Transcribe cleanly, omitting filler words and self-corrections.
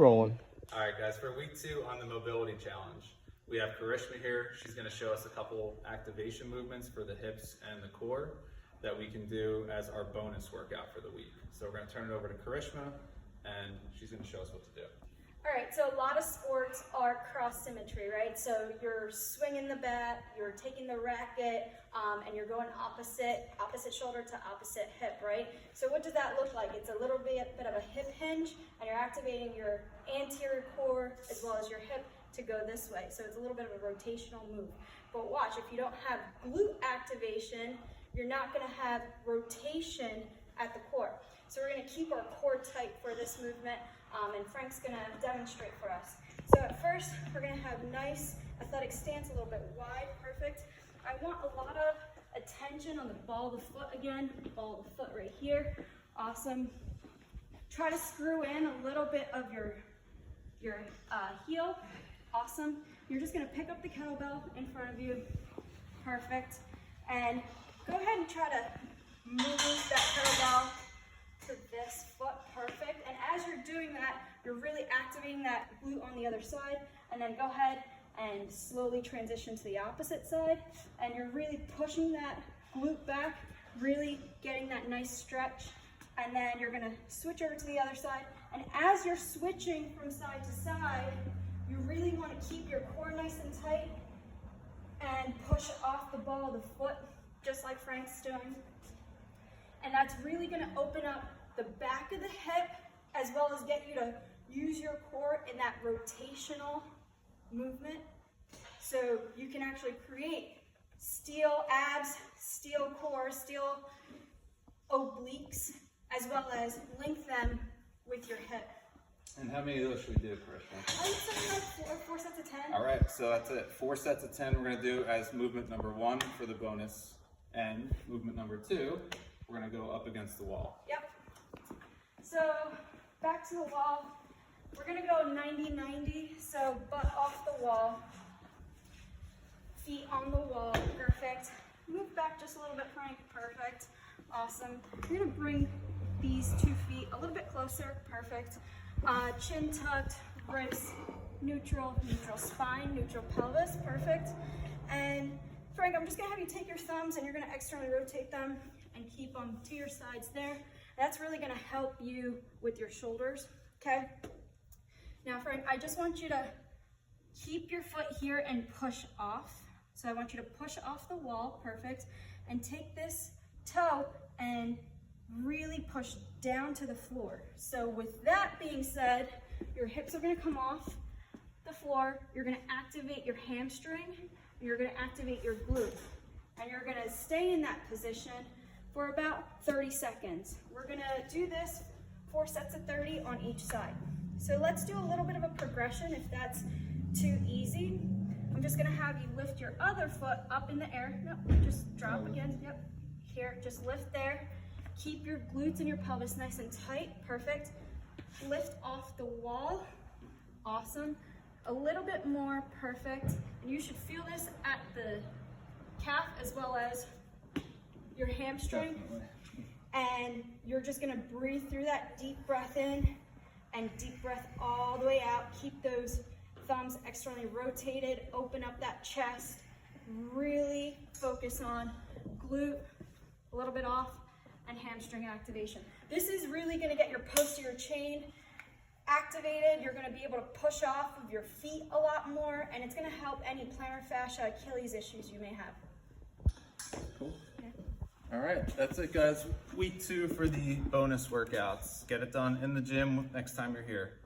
rolling. All right, guys, for week 2 on the mobility challenge, we have Karishma here. She's going to show us a couple activation movements for the hips and the core that we can do as our bonus workout for the week. So we're going to turn it over to Karishma, and she's going to show us what to do. All right, so a lot of sports are cross symmetry, right? So you're swinging the bat, you're taking the racket, and you're going opposite shoulder to opposite hip, right? So what does that look like? It's a little bit of a hip hinge, and you're activating your anterior core as well as your hip to go this way. So it's a little bit of a rotational move. But watch, if you don't have glute activation, you're not gonna have rotation at the core. So we're gonna keep our core tight for this movement, and Frank's gonna demonstrate for us. So at first, we're gonna have nice athletic stance, a little bit wide, perfect. I want a lot of attention on the ball of the foot again, ball of the foot right here, awesome. Try to screw in a little bit of your heel, awesome. You're just gonna pick up the kettlebell in front of you, perfect. And go ahead and try to move that kettlebell to this foot, perfect. And as you're doing that, you're really activating that glute on the other side, and then go ahead and slowly transition to the opposite side, and you're really pushing that glute back, really getting that nice stretch, and then you're gonna switch over to the other side. And as you're switching from side to side, you really wanna keep your core nice and tight and push off the ball of the foot, just like Frank's doing. And that's really gonna open up the back of the hip, as well as get you to use your core in that rotational movement. So you can actually create steel abs, steel core, steel obliques, as well as link them with your hip. And how many of those should we do, Karishma? I would say like four sets of 10. All right, so that's it. 4 sets of 10 we're going to do as movement number 1 for the bonus, and movement number 2, we're going to go up against the wall. Yep. So back to the wall. We're gonna go 90-90, so butt off the wall, feet on the wall, perfect. Move back just a little bit, Frank, perfect, awesome. You're gonna bring these 2 feet a little bit closer, perfect. Chin tucked, ribs neutral, neutral spine, neutral pelvis, perfect. And Frank, I'm just gonna have you take your thumbs and you're gonna externally rotate them and keep them to your sides there. That's really gonna help you with your shoulders, okay? Now, Frank, I just want you to keep your foot here and push off. So I want you to push off the wall, perfect, and take this toe and really push down to the floor. So with that being said, your hips are gonna come off the floor, you're gonna activate your hamstring, you're gonna activate your glute, and you're gonna stay in that position for about 30 seconds. We're gonna do this 4 sets of 30 on each side. So let's do a little bit of a progression if that's too easy. I'm just gonna have you lift your other foot up in the air. Nope, just drop again, yep. Here, just lift there. Keep your glutes and your pelvis nice and tight, perfect. Lift off the wall, awesome. A little bit more, perfect. And you should feel this at the calf as well as your hamstring. Definitely. And you're just gonna breathe through that deep breath in and deep breath all the way out. Keep those thumbs externally rotated, open up that chest, really focus on glute, a little bit off, and hamstring activation. This is really gonna get your posterior chain activated. You're gonna be able to push off of your feet a lot more, and it's gonna help any plantar fascia, Achilles issues you may have. Cool. All right, that's it, guys. Week 2 for the bonus workouts. Get it done in the gym next time you're here.